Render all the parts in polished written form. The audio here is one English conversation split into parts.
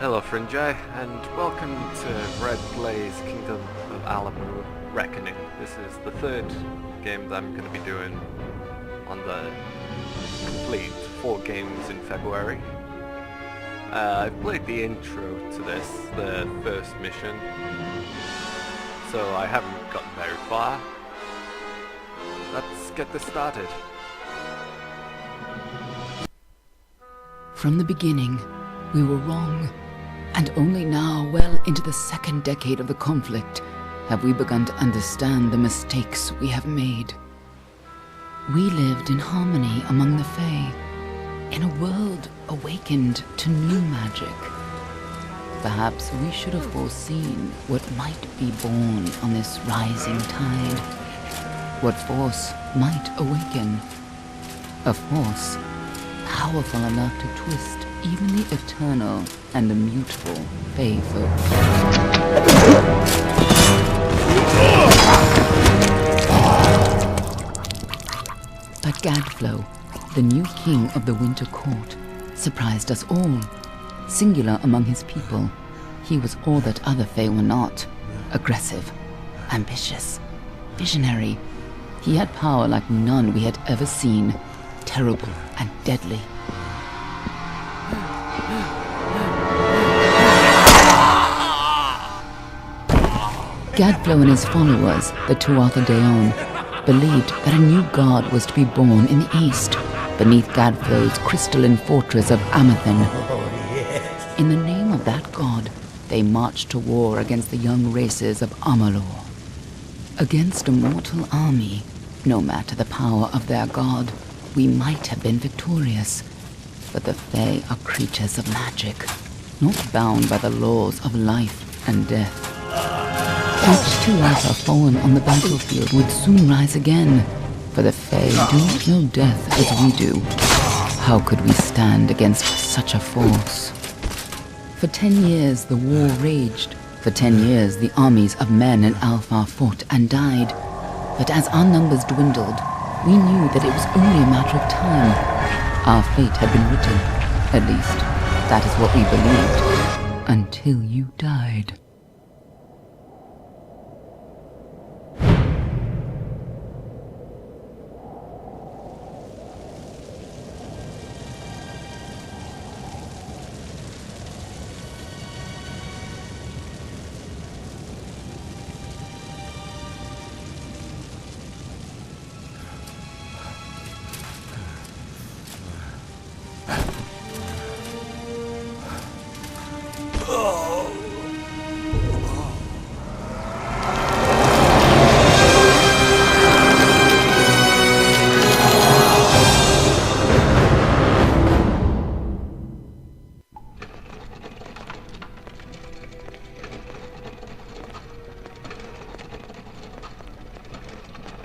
Hello Fringi, and welcome to Red Blaze Kingdom of Amalur Reckoning. This is the third game that I'm going to be doing on the complete 4 games in February. I've played the intro to this, the first mission, so I haven't gotten very far. Let's get this started. From the beginning, we were wrong. And only now, well into the second decade of the conflict, have we begun to understand the mistakes we have made. We lived in harmony among the Fae, in a world awakened to new magic. Perhaps we should have foreseen what might be born on this rising tide. What force might awaken. A force powerful enough to twist even the eternal and the mutable Fae folk. But Gadflow, the new king of the Winter Court, surprised us all. Singular among his people, he was all that other Fae were not. Aggressive, ambitious, visionary. He had power like none we had ever seen, terrible and deadly. Gadflow and his followers, the Tuatha Deon, believed that a new god was to be born in the east, beneath Gadflow's crystalline fortress of Amathen. In the name of that god, they marched to war against the young races of Amalur. Against a mortal army, no matter the power of their god, we might have been victorious. But the Fae are creatures of magic, not bound by the laws of life and death. Each Tuatha fallen on the battlefield would soon rise again, for the Fae do not know death as we do. How could we stand against such a force? For 10 years the war raged. For 10 years the armies of men and Alpha fought and died. But as our numbers dwindled, we knew that it was only a matter of time. Our fate had been written. At least, that is what we believed. Until you died.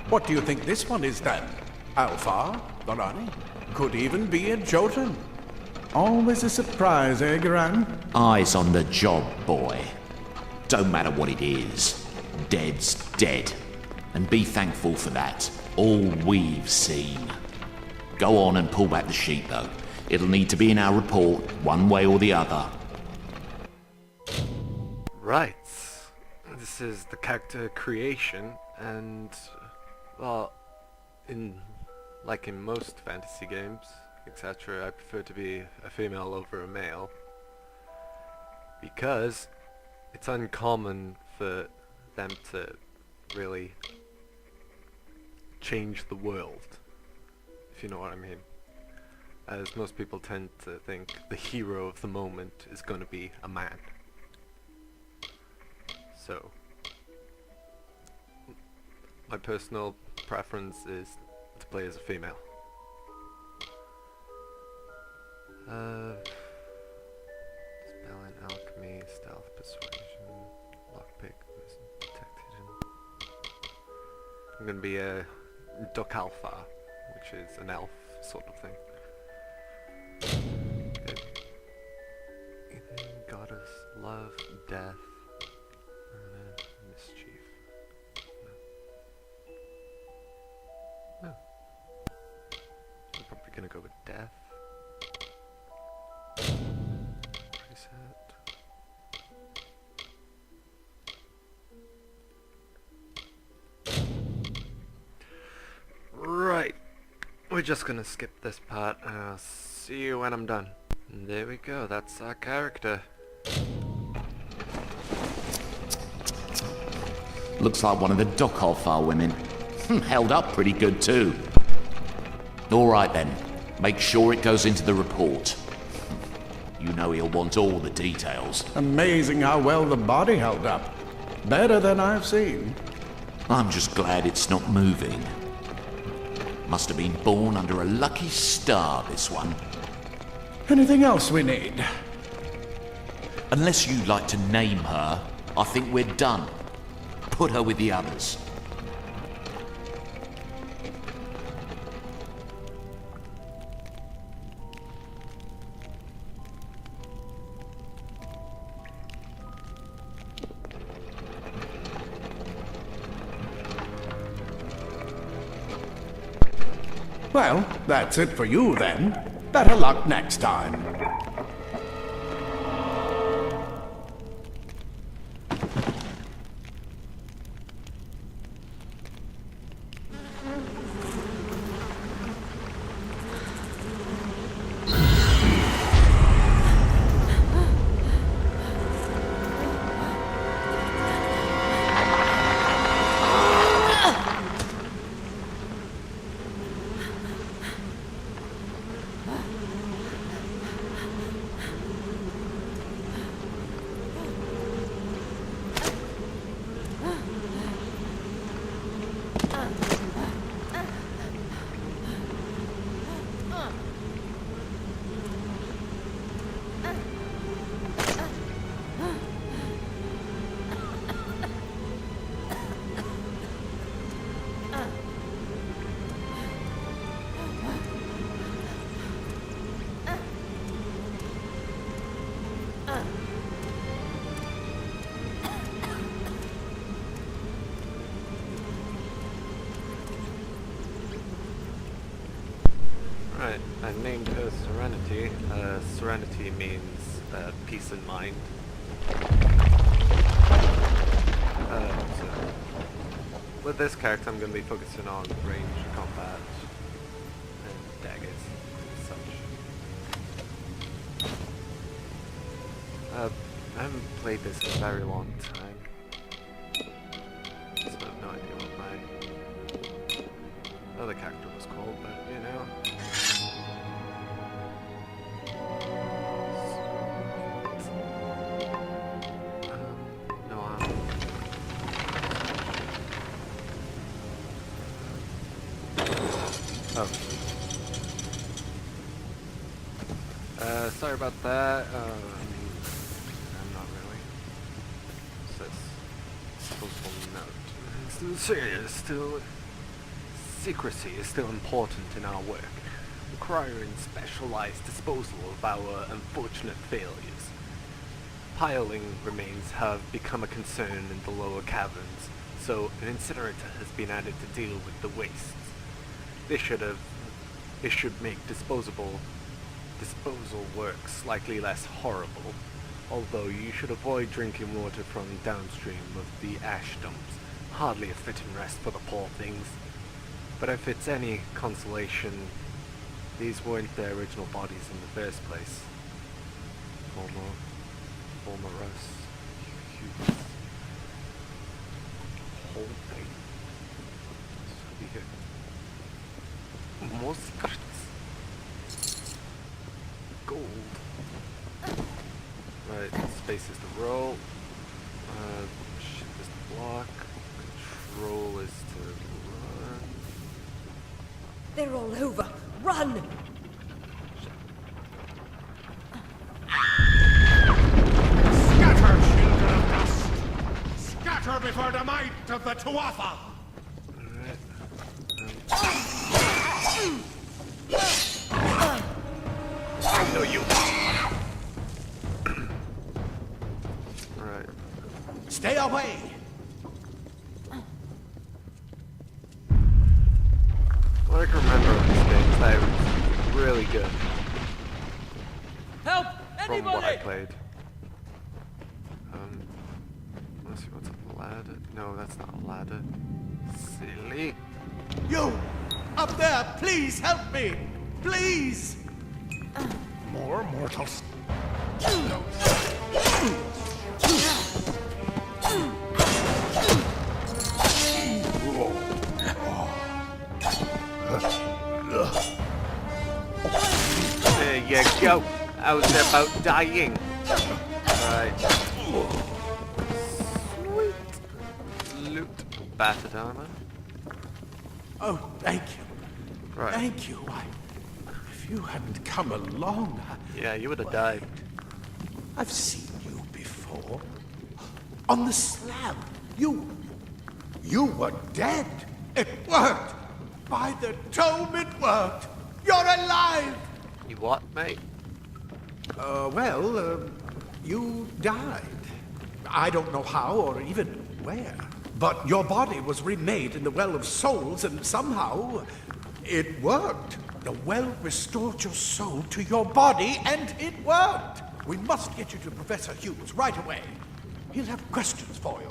What do you think this one is then? Alpha? Dorani? Could even be a Jotun. Always a surprise, eh, Garan? Eyes on the job, boy. Don't matter what it is. Dead's dead. And be thankful for that. All we've seen. Go on and pull back the sheet, though. It'll need to be in our report, one way or the other. Right. This is the character creation, and well, in most fantasy games, etc., I prefer to be a female over a male, because it's uncommon for them to really change the world, if you know what I mean. As most people tend to think the hero of the moment is going to be a man. So, my personal preference is to play as a female. Spell and alchemy, stealth, persuasion, lockpick, detected. I'm gonna be a Duck Alpha, which is an elf sort of thing. Good. Ethan, goddess, love, death, mischief. No. I'm probably gonna go with death. Preset. we're just gonna skip this part. I'll see you when I'm done. And there we go, that's our character. Looks like one of the Doc Alpha women. Held up pretty good too. Alright then, make sure it goes into the report. You know he'll want all the details. Amazing how well the body held up. Better than I've seen. I'm just glad it's not moving. Must have been born under a lucky star, this one. Anything else we need? Unless you'd like to name her, I think we're done. Put her with the others. Well, that's it for you then. Better luck next time. Right, I named her Serenity. Serenity means peace in mind. So with this character I'm going to be focusing on range combat and daggers and such. I haven't played this in a very long time, so I have no idea what my other character was called, but you know. Sorry about that. I'm not really. It says, still, secrecy is still important in our work, requiring specialized disposal of our unfortunate failures. Piling remains have become a concern in the lower caverns, so an incinerator has been added to deal with the wastes. This should make disposal work slightly less horrible, although you should avoid drinking water from downstream of the ash dumps. Hardly a fitting rest for the poor things. But if it's any consolation, these weren't their original bodies in the first place. Former us. Whole thing. More secrets. Gold. Right, space is to roll. Shift is to block. Control is to run. They're all over. Run! Scatter, children of dust! Scatter before the might of the Tuatha! I know you. Right. Stay away! What I can remember of this game is that it was really good. Help! From what I played. Let's see what's up the ladder. No, that's not a ladder. Silly. You! Up there, please help me! Please! More mortals. There you go. I was about dying. Right. Sweet. Loot. Battered armor. Oh, thank you. Right. Thank you. If you hadn't come along, Yeah, you would have died. I've seen you before. On the slab. You were dead. It worked. By the tome, it worked. You're alive. You what, mate? You died. I don't know how or even where. But your body was remade in the Well of Souls, and somehow it worked. The well restored your soul to your body, and it worked. We must get you to Professor Hughes right away. He'll have questions for you.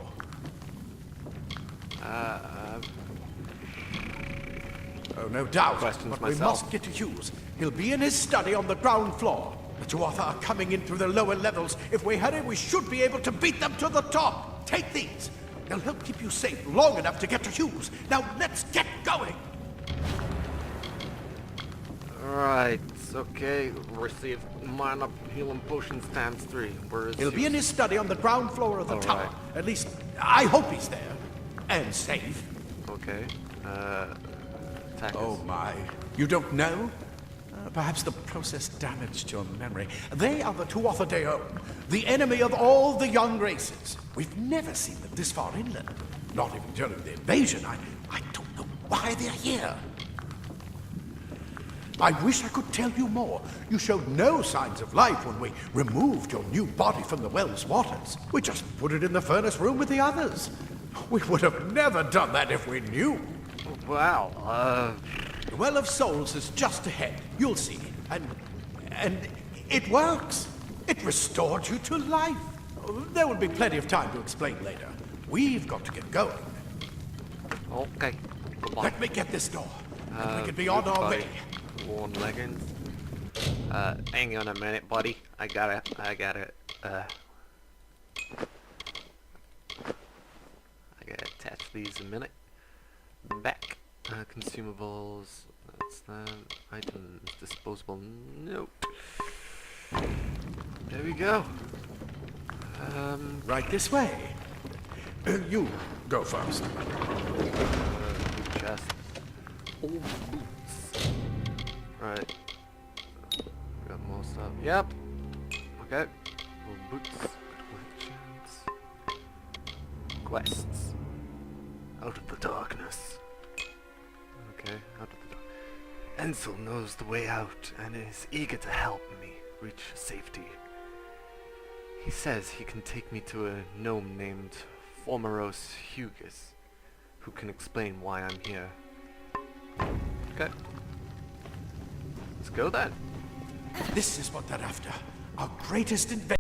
Oh, no doubt. Questions But myself. we must get to Hughes. He'll be in his study on the ground floor. The Tuatha are coming in through the lower levels. If we hurry, we should be able to beat them to the top. Take these. They'll help keep you safe long enough to get to Hughes. Now, let's get going. Right. Okay. Receive minor healing potions ×3. Where is He'll be in his study on the ground floor of the All tower. right. At least, I hope he's there. And safe. Okay. Attack Oh us. my. You don't know? Perhaps the process damaged your memory. They are the Tuatha Deo, the enemy of all the young races. We've never seen them this far inland. Not even during the invasion. I don't know why they're here. I wish I could tell you more. You showed no signs of life when we removed your new body from the well's waters. We just put it in the furnace room with the others. We would have never done that if we knew. Wow. The Well of Souls is just ahead. You'll see. And it works. It restored you to life. There will be plenty of time to explain later. We've got to get going. Okay. Goodbye. Let me get this door, and we can be on our goodbye. way. Worn leggings. Hang on a minute, buddy. I gotta, I gotta attach these a minute. Back. Consumables. That's that. Items. Disposable note. There we go. Right this way. You go first. Chest. Old boots. Right. Got more stuff. Yep. Okay. Old boots. Collections. Quests. Out of the darkness. Okay, out of the dark. Ansel knows the way out and is eager to help me reach safety. He says he can take me to a gnome named Formeros Hughes, who can explain why I'm here. Okay. Let's go then. This is what they're after. Our greatest invention.